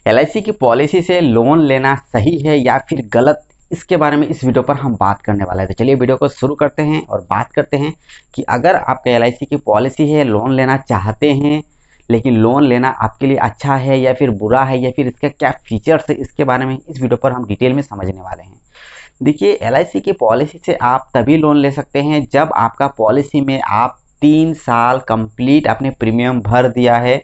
LIC की policy से loan लेना सही है या फिर गलत, इसके बारे में इस वीडियो पर हम बात करने वाले हैं। तो चलिए वीडियो को शुरू करते हैं और बात करते हैं कि अगर आपका एलआईसी की पॉलिसी है, लोन लेना चाहते हैं, लेकिन लोन लेना आपके लिए अच्छा है या फिर बुरा है या फिर इसका क्या फीचर्स है, इसके बारे में इस वीडियो पर हम डिटेल में समझने वाले हैं। देखिए, एलआईसी की पॉलिसी से आप तभी लोन ले सकते हैं जब आपका पॉलिसी में आप 3 साल कंप्लीट अपने प्रीमियम भर दिया है,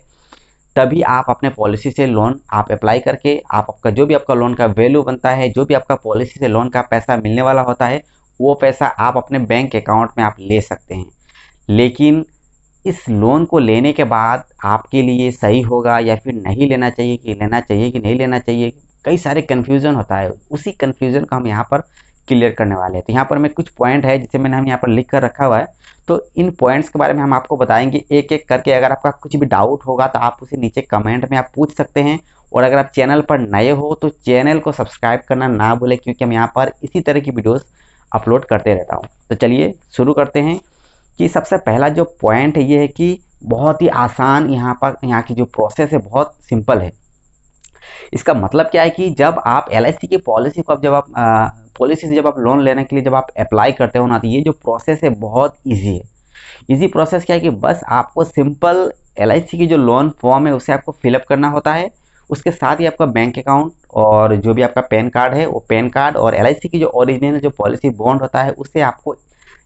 तभी आप अपने पॉलिसी से लोन आप अप्लाई करके आपका जो भी आपका लोन का वैल्यू बनता है, जो भी आपका पॉलिसी से लोन का पैसा मिलने वाला होता है, वो पैसा आप अपने बैंक अकाउंट में आप ले सकते हैं। लेकिन इस लोन को लेने के बाद आपके लिए सही होगा या फिर नहीं लेना चाहिए, कि लेना चाहिए कि नहीं लेना चाहिए, कई सारे कन्फ्यूज़न होता है। उसी कन्फ्यूज़न को हम यहाँ पर क्लियर करने वाले हैं। तो यहाँ पर मैं कुछ पॉइंट है जिसे मैंने हम यहाँ पर लिख कर रखा हुआ है, तो इन पॉइंट्स के बारे में हम आपको बताएंगे एक एक करके। अगर आपका कुछ भी डाउट होगा तो आप उसे नीचे कमेंट में आप पूछ सकते हैं। और अगर आप चैनल पर नए हो तो चैनल को सब्सक्राइब करना ना भूलें, क्योंकि हम यहाँ पर इसी तरह की वीडियोस अपलोड करते रहता हूँ। तो चलिए शुरू करते हैं कि सबसे पहला जो पॉइंट है ये है कि बहुत ही आसान, यहाँ की जो प्रोसेस है बहुत सिंपल है। इसका मतलब क्या है कि जब आप एलआईसी की पॉलिसी को पॉलिसी से जब आप लोन लेने के लिए जब आप अप्लाई करते हो ना, तो ये जो प्रोसेस है बहुत ईजी है। ईजी प्रोसेस क्या है कि बस आपको सिंपल एलआईसी की जो लोन फॉर्म है उसे आपको फिलअप करना होता है। उसके साथ ही आपका बैंक अकाउंट और जो भी आपका पैन कार्ड है, वो पैन कार्ड और एलआईसी की जो ओरिजिनल जो पॉलिसी बॉन्ड होता है, उसे आपको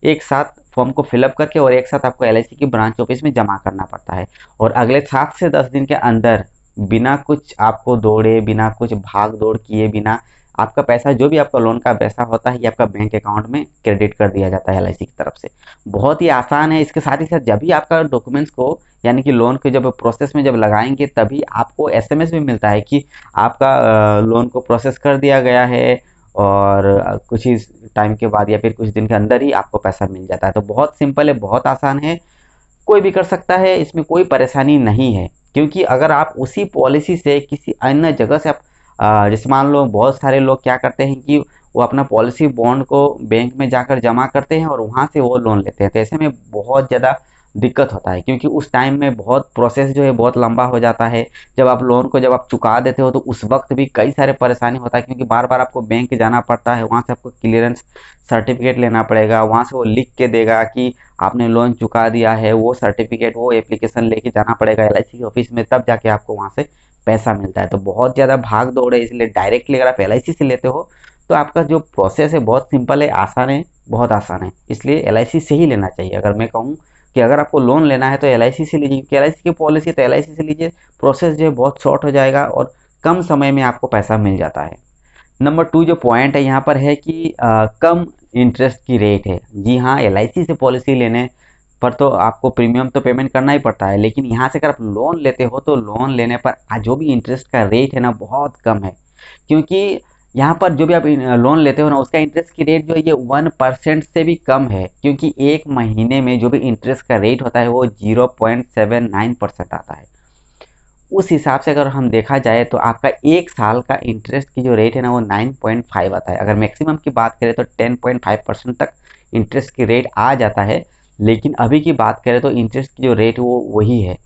एक साथ फॉर्म को फिलअप करके और एक साथ आपको एलआईसी की ब्रांच ऑफिस में जमा करना पड़ता है। और अगले 7 से 10 दिन के अंदर बिना कुछ आपको दौड़े, बिना कुछ भाग दौड़ किए बिना, आपका पैसा जो भी आपका लोन का पैसा होता है ये आपका बैंक अकाउंट में क्रेडिट कर दिया जाता है एलआईसी की तरफ से। बहुत ही आसान है। इसके साथ ही साथ जब भी आपका डॉक्यूमेंट्स को यानी कि लोन के जब प्रोसेस में जब लगाएंगे, तभी आपको एसएमएस भी मिलता है कि आपका लोन को प्रोसेस कर दिया गया है, और कुछ ही टाइम के बाद या फिर कुछ दिन के अंदर ही आपको पैसा मिल जाता है। तो बहुत सिंपल है, बहुत आसान है, कोई भी कर सकता है, इसमें कोई परेशानी नहीं है। क्योंकि अगर आप उसी पॉलिसी से किसी अन्य जगह से आप जैसे मान लो बहुत सारे लोग क्या करते हैं कि वो अपना पॉलिसी बॉन्ड को बैंक में जाकर जमा करते हैं और वहाँ से वो लोन लेते हैं। तो ऐसे में बहुत ज़्यादा दिक्कत होता है, क्योंकि उस टाइम में बहुत प्रोसेस जो है बहुत लंबा हो जाता है। जब आप लोन को जब आप चुका देते हो तो उस वक्त भी कई सारे परेशानी होता है, क्योंकि बार बार आपको बैंक जाना पड़ता है, वहाँ से आपको क्लियरेंस सर्टिफिकेट लेना पड़ेगा, वहाँ से वो लिख के देगा कि आपने लोन चुका दिया है। वो सर्टिफिकेट, वो एप्लीकेशन लेके जाना पड़ेगा एलआईसी के ऑफिस में, तब जाके आपको वहाँ से पैसा मिलता है। तो बहुत ज़्यादा भाग दौड़ है। इसलिए डायरेक्टली अगर आप एलआईसी से लेते हो तो आपका जो प्रोसेस है बहुत सिंपल है, आसान है, बहुत आसान है। इसलिए एलआईसी से ही लेना चाहिए। अगर मैं कहूँ कि अगर आपको लोन लेना है तो एलआईसी से लीजिए, क्योंकि एलआईसी की पॉलिसी तो एलआईसी से लीजिए, प्रोसेस जो है बहुत शॉर्ट हो जाएगा और कम समय में आपको पैसा मिल जाता है। नंबर 2 जो पॉइंट है यहाँ पर है कि कम इंटरेस्ट की रेट है। जी हाँ, एलआईसी से पॉलिसी लेने पर तो आपको प्रीमियम तो पेमेंट करना ही पड़ता है, लेकिन यहाँ से अगर आप लोन लेते हो तो लोन लेने पर जो भी इंटरेस्ट का रेट है ना बहुत कम है। क्योंकि यहाँ पर जो भी आप लोन लेते हो ना, उसका इंटरेस्ट की रेट जो है ये 1% से भी कम है। क्योंकि एक महीने में जो भी इंटरेस्ट का रेट होता है वो 0.79% आता है। उस हिसाब से अगर हम देखा जाए तो आपका 1 साल का इंटरेस्ट की जो रेट है ना वो 9.5 आता है। अगर मैक्सिमम की बात करें तो 10.5% तक इंटरेस्ट की रेट आ जाता है। लेकिन अभी की बात करें तो इंटरेस्ट की जो रेट वो वही है।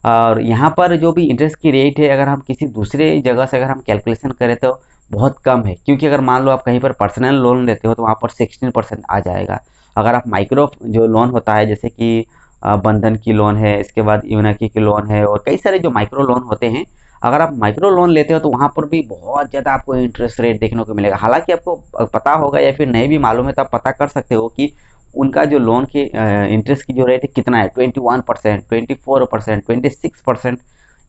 और यहाँ पर जो भी इंटरेस्ट की रेट है, अगर हम किसी दूसरे जगह से अगर हम कैलकुलेशन करें तो बहुत कम है। क्योंकि अगर मान लो आप कहीं पर पर्सनल लोन लेते हो तो वहाँ पर 16% आ जाएगा। अगर आप माइक्रो जो लोन होता है, जैसे कि बंधन की लोन है, इसके बाद यूनाकी की लोन है, और कई सारे जो माइक्रो लोन होते हैं, अगर आप माइक्रो लोन लेते हो तो वहाँ पर भी बहुत ज़्यादा आपको इंटरेस्ट रेट देखने को मिलेगा। हालांकि आपको पता होगा या फिर नहीं भी मालूम है तो आप पता कर सकते हो कि उनका जो लोन के इंटरेस्ट की जो रेट है कितना है। 21%, 24%, 26%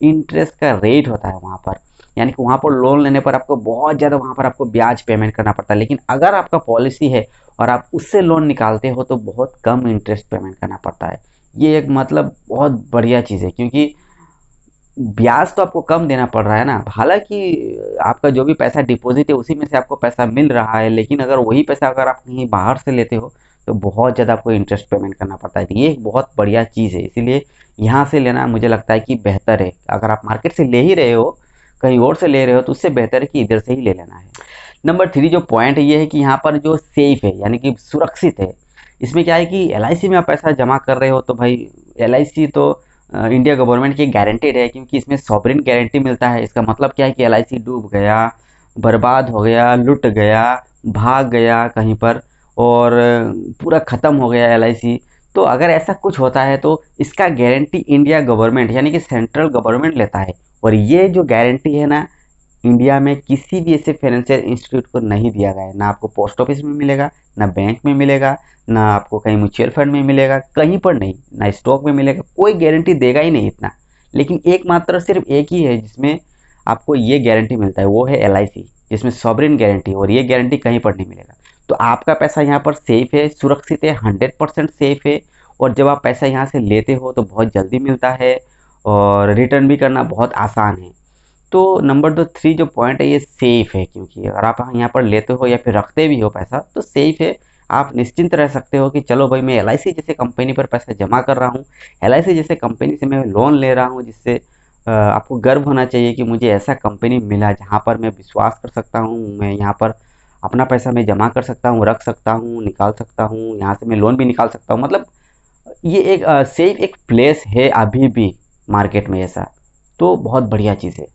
इंटरेस्ट का रेट होता है वहाँ पर। यानी कि वहाँ पर लोन लेने पर आपको बहुत ज़्यादा वहाँ पर आपको ब्याज पेमेंट करना पड़ता है। लेकिन अगर आपका पॉलिसी है और आप उससे लोन निकालते हो तो बहुत कम इंटरेस्ट पेमेंट करना पड़ता है। ये एक मतलब बहुत बढ़िया चीज़ है, क्योंकि ब्याज तो आपको कम देना पड़ रहा है ना। हालांकि आपका जो भी पैसा डिपॉजिट है उसी में से आपको पैसा मिल रहा है, लेकिन अगर वही पैसा अगर आप कहीं बाहर से लेते हो तो बहुत ज़्यादा आपको इंटरेस्ट पेमेंट करना पड़ता है। तो ये एक बहुत बढ़िया चीज़ है, इसीलिए यहाँ से लेना मुझे लगता है कि बेहतर है। अगर आप मार्केट से ले ही रहे हो, कहीं और से ले रहे हो, तो उससे बेहतर है कि इधर से ही ले लेना है। नंबर 3 जो पॉइंट है ये है कि यहाँ पर जो सेफ है यानी कि सुरक्षित है। इसमें क्या है कि एलआईसी में आप पैसा जमा कर रहे हो तो भाई एलआईसी तो इंडिया गवर्नमेंट की गारंटेड है, क्योंकि इसमें सॉवरेन गारंटी मिलता है। इसका मतलब क्या है कि एलआईसी डूब गया, बर्बाद हो गया, लुट गया, भाग गया कहीं पर और पूरा ख़त्म हो गया एलआईसी, तो अगर ऐसा कुछ होता है तो इसका गारंटी इंडिया गवर्नमेंट यानी कि सेंट्रल गवर्नमेंट लेता है। और ये जो गारंटी है ना, इंडिया में किसी भी ऐसे फाइनेंशियल इंस्टीट्यूट को नहीं दिया गया है। ना आपको पोस्ट ऑफिस में मिलेगा, ना बैंक में मिलेगा, ना आपको कहीं म्यूचुअल फंड में मिलेगा, कहीं पर नहीं, ना स्टॉक में मिलेगा, कोई गारंटी देगा ही नहीं इतना। लेकिन एकमात्र सिर्फ एक ही है जिसमें आपको ये गारंटी मिलता है, वो है एलआईसी, जिसमें सॉवरेन गारंटी, और ये गारंटी कहीं पर नहीं मिलेगा। तो आपका पैसा यहाँ पर सेफ है, सुरक्षित है, 100% सेफ है। और जब आप पैसा यहाँ से लेते हो तो बहुत जल्दी मिलता है और रिटर्न भी करना बहुत आसान है। तो नंबर 3 जो पॉइंट है ये सेफ है, क्योंकि अगर आप यहाँ पर लेते हो या फिर रखते भी हो पैसा तो सेफ है। आप निश्चिंत रह सकते हो कि चलो भाई मैं एलआईसी जैसे कंपनी पर पैसा जमा कर रहा हूँ, एलआईसी जैसे कंपनी से मैं लोन ले रहा हूँ, जिससे आपको गर्व होना चाहिए कि मुझे ऐसा कंपनी मिला जहाँ पर मैं विश्वास कर सकता हूँ। मैं यहाँ पर अपना पैसा मैं जमा कर सकता हूँ, रख सकता हूँ, निकाल सकता हूँ, यहाँ से मैं लोन भी निकाल सकता हूँ। मतलब ये एक सेफ एक प्लेस है अभी भी मार्केट में ऐसा, तो बहुत बढ़िया चीज़ है।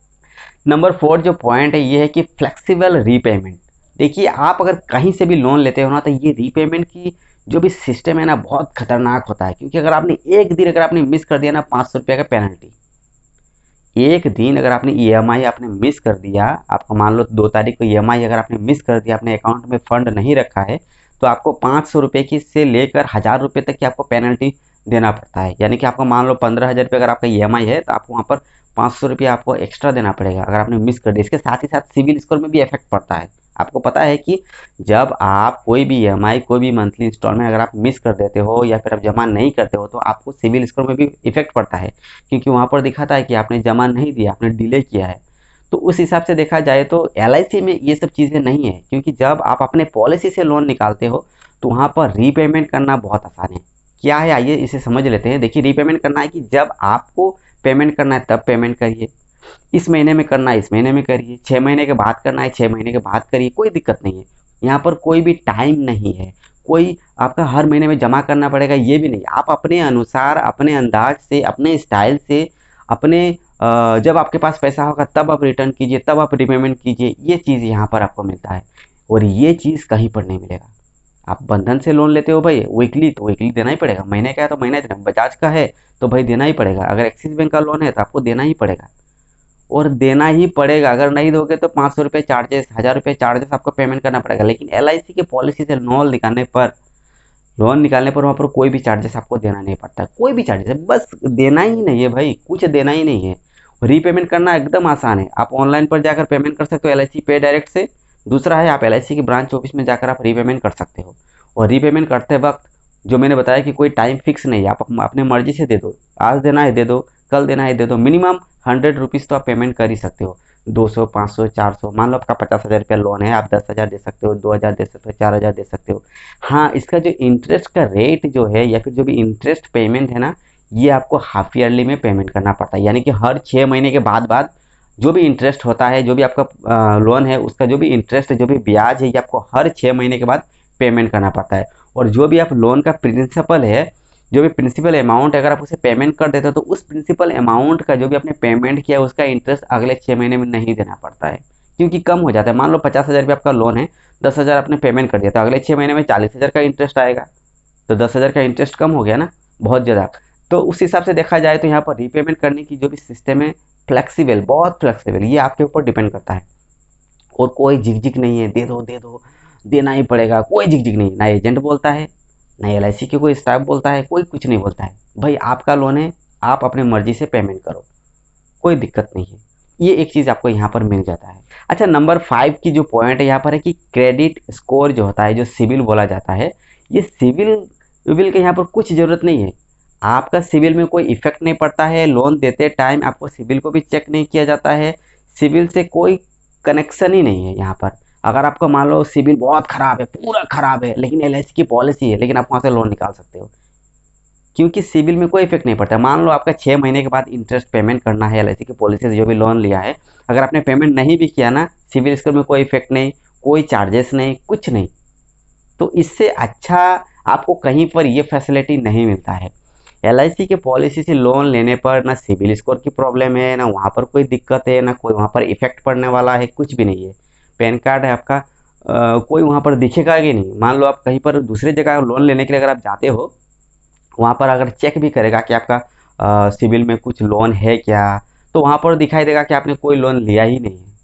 नंबर 4 जो पॉइंट है ये है कि फ्लेक्सिबल रीपेमेंट। देखिए आप अगर कहीं से भी लोन लेते हो ना, तो ये रीपेमेंट की जो भी सिस्टम है ना बहुत खतरनाक होता है। क्योंकि अगर आपने एक दिन अगर आपने मिस कर दिया ना, 500 रुपये का पेनल्टी। एक दिन अगर आपने ईएमआई आपने मिस कर दिया, आपको मान लो 2 तारीख को ईएमआई अगर आपने मिस कर दिया, अपने अकाउंट में फंड नहीं रखा है, तो आपको 500 रुपये की से लेकर 1000 रुपये तक की आपको पेनल्टी देना पड़ता है। यानी कि आपको मान लो 15,000 रुपये अगर आपका ईएमआई है, तो आपको वहाँ पर 500 रुपये आपको एक्स्ट्रा देना पड़ेगा अगर आपने मिस कर दिया। इसके साथ ही साथ सिविल स्कोर में भी इफेक्ट पड़ता है। आपको पता है कि जब आप कोई भी ईएमआई, कोई भी मंथली इंस्टॉलमेंट अगर आप मिस कर देते हो या फिर आप जमा नहीं करते हो, तो आपको सिविल स्कोर में भी इफेक्ट पड़ता है। क्योंकि वहाँ पर दिखाता है कि आपने जमा नहीं दिया, आपने डिले किया है। तो उस हिसाब से देखा जाए तो एलआईसी में ये सब चीज़ें नहीं है, क्योंकि जब आप अपने पॉलिसी से लोन निकालते हो तो वहाँ पर रीपेमेंट करना बहुत आसान है। क्या है आइए इसे समझ लेते हैं। देखिए रीपेमेंट करना है कि जब आपको पेमेंट करना है तब पेमेंट करिए, इस महीने में करना है इस महीने में करिए, 6 महीने के बाद करना है 6 महीने के बाद करिए, कोई दिक्कत नहीं है। यहाँ पर कोई भी टाइम नहीं है, कोई आपका हर महीने में जमा करना पड़ेगा ये भी नहीं। आप अपने अनुसार, अपने अंदाज से, अपने स्टाइल से, अपने जब आपके पास पैसा होगा तब आप रिटर्न कीजिए, तब आप रिपेमेंट कीजिए। ये चीज़ यहाँ पर आपको मिलता है और ये चीज़ कहीं पर नहीं मिलेगा। आप बंधन से लोन लेते हो भाई वीकली, तो वीकली देना ही पड़ेगा, महीने का है तो महीने देना, बजाज का है तो भाई देना ही पड़ेगा, अगर एक्सिस बैंक का लोन है तो आपको देना ही पड़ेगा और देना ही पड़ेगा। अगर नहीं दोगे तो 500 रुपये चार्जेस, 1000 रुपये चार्जेस आपको पेमेंट करना पड़ेगा। लेकिन एलआईसी की पॉलिसी से लोन निकालने पर वहाँ पर कोई भी चार्जेस आपको देना नहीं पड़ता, कोई भी चार्जेस है, बस देना ही नहीं है भाई, कुछ देना ही नहीं है। रीपेमेंट करना एकदम आसान है, आप ऑनलाइन पर जाकर पेमेंट कर सकते हो एलआईसी पे डायरेक्ट से। दूसरा है आप एलआईसी की ब्रांच ऑफिस में जाकर आप रीपेमेंट कर सकते हो। और रीपेमेंट करते वक्त जो मैंने बताया कि कोई टाइम फिक्स नहीं है, आप अपने मर्जी से दे दो, आज देना है दे दो, कल देना है दे दो। मिनिमम 100 रुपीज़ तो आप पेमेंट कर ही सकते हो, 200, 500, 400। मान लो आपका 50,000 रुपया लोन है, आप 10,000 दे सकते हो, 2,000 दे सकते हो, 4,000 दे सकते हो। हाँ, इसका जो इंटरेस्ट का रेट जो है या फिर जो भी इंटरेस्ट पेमेंट है ना, ये आपको हाफ ईयरली में पेमेंट करना पड़ता है। यानी कि हर 6 महीने के बाद जो भी इंटरेस्ट होता है, जो भी आपका लोन है उसका जो भी इंटरेस्ट है, जो भी ब्याज है, ये आपको हर 6 महीने के बाद पेमेंट करना पड़ता है। और जो भी आप लोन का प्रिंसिपल है, जो भी प्रिंसिपल अमाउंट अगर आप उसे पेमेंट कर देते हो, तो उस प्रिंसिपल अमाउंट का जो भी आपने पेमेंट किया उसका इंटरेस्ट अगले 6 महीने में नहीं देना पड़ता है, क्योंकि कम हो जाता है। मान लो 50,000 रुपये आपका लोन है, 10,000 आपने पेमेंट कर दिया, तो अगले 6 महीने में 40,000 का इंटरेस्ट आएगा, तो 10,000 का इंटरेस्ट कम हो गया ना, बहुत ज़्यादा। तो उस हिसाब से देखा जाए तो यहाँ पर रीपेमेंट करने की जो भी सिस्टम है फ्लेक्सिबल, बहुत फ्लेक्सिबल, ये आपके ऊपर डिपेंड करता है। और कोई झिकझिक नहीं है, दे दो दे दो, देना ही पड़ेगा, कोई झिकझिक नहीं। ना एजेंट बोलता है, ना एलआईसी के कोई स्टाफ बोलता है, कोई कुछ नहीं बोलता है। भाई आपका लोन है, आप अपने मर्जी से पेमेंट करो, कोई दिक्कत नहीं है। ये एक चीज़ आपको यहाँ पर मिल जाता है। अच्छा, नंबर 5 की जो पॉइंट है यहाँ पर है कि क्रेडिट स्कोर जो होता है, जो सिविल बोला जाता है, ये सिविल विविल के यहाँ पर कुछ ज़रूरत नहीं है। आपका सिविल में कोई इफेक्ट नहीं पड़ता है, लोन देते टाइम आपको सिविल को भी चेक नहीं किया जाता है, सिविल से कोई कनेक्शन ही नहीं है यहाँ पर। अगर आपका मान लो सिविल बहुत ख़राब है, पूरा ख़राब है, लेकिन एलआईसी की पॉलिसी है, लेकिन आप वहाँ से लोन निकाल सकते हो, क्योंकि सिविल में कोई इफेक्ट नहीं पड़ता। मान लो आपका 6 महीने के बाद इंटरेस्ट पेमेंट करना है, एलआईसी की पॉलिसी से जो भी लोन लिया है, अगर आपने पेमेंट नहीं भी किया ना, सिविल स्कोर में कोई इफेक्ट नहीं, कोई चार्जेस नहीं, कुछ नहीं। तो इससे अच्छा आपको कहीं पर ये फैसिलिटी नहीं मिलता है। LIC के पॉलिसी से लोन लेने पर ना सिबिल स्कोर की प्रॉब्लम है, ना वहाँ पर कोई दिक्कत है, ना कोई वहाँ पर इफेक्ट पड़ने वाला है, कुछ भी नहीं है। पैन कार्ड है आपका, कोई वहाँ पर दिखेगा कि नहीं। मान लो आप कहीं पर दूसरी जगह लोन लेने के लिए अगर आप जाते हो, वहाँ पर अगर चेक भी करेगा कि आपका सिबिल में कुछ लोन है क्या, तो वहाँ पर दिखाई देगा कि आपने कोई लोन लिया ही नहीं है,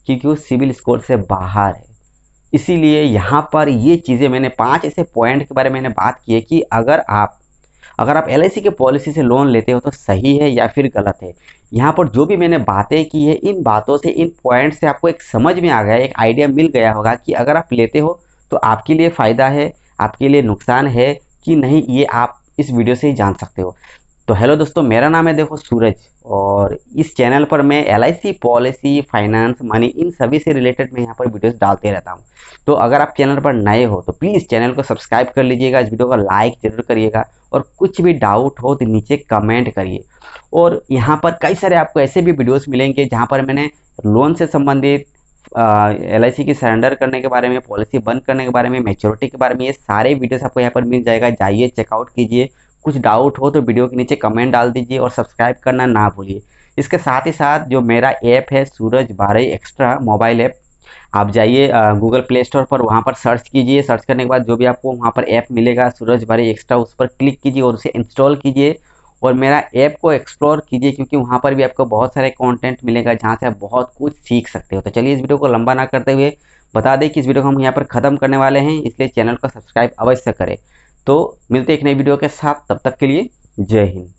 क्योंकि वो सिबिल स्कोर से बाहर है। इसीलिए यहाँ पर ये चीज़ें मैंने 5 ऐसे पॉइंट के बारे में मैंने बात की है कि अगर आप LIC के पॉलिसी से लोन लेते हो तो सही है या फिर गलत है। यहाँ पर जो भी मैंने बातें की है, इन बातों से, इन पॉइंट से आपको एक समझ में आ गया, एक आइडिया मिल गया होगा कि अगर आप लेते हो तो आपके लिए फ़ायदा है, आपके लिए नुकसान है कि नहीं, ये आप इस वीडियो से ही जान सकते हो। तो हेलो दोस्तों, मेरा नाम है देखो सूरज, और इस चैनल पर मैं LIC पॉलिसी, फाइनेंस, मनी, इन सभी से रिलेटेड मैं यहाँ पर वीडियोस डालते रहता हूँ। तो अगर आप चैनल पर नए हो तो प्लीज़ चैनल को सब्सक्राइब कर लीजिएगा, इस वीडियो को लाइक जरूर करिएगा, और कुछ भी डाउट हो तो नीचे कमेंट करिए। और यहाँ पर कई सारे आपको ऐसे भी वीडियोस मिलेंगे जहाँ पर मैंने लोन से संबंधित, LIC की सरेंडर करने के बारे में, पॉलिसी बंद करने के बारे में, मैच्योरिटी के बारे में, ये सारे वीडियोस आपको यहाँ पर मिल जाएगा। जाइए चेकआउट कीजिए। कुछ डाउट हो तो वीडियो के नीचे कमेंट डाल दीजिए, और सब्सक्राइब करना ना भूलिए। इसके साथ ही साथ जो मेरा ऐप है सूरज 12 एक्स्ट्रा मोबाइल ऐप, आप जाइए गूगल प्ले स्टोर पर, वहाँ पर सर्च कीजिए। सर्च करने के बाद जो भी आपको वहाँ पर ऐप मिलेगा सूरज 12 एक्स्ट्रा, उस पर क्लिक कीजिए और उसे इंस्टॉल कीजिए, और मेरा ऐप को एक्सप्लोर कीजिए, क्योंकि वहाँ पर भी आपको बहुत सारे कंटेंट मिलेगा जहाँ से आप बहुत कुछ सीख सकते हो। तो चलिए इस वीडियो को लंबा ना करते हुए बता दें कि इस वीडियो को हम यहाँ पर ख़त्म करने वाले हैं, इसलिए चैनल को सब्सक्राइब अवश्य करें। तो मिलते हैं एक नई वीडियो के साथ, तब तक के लिए जय हिंद।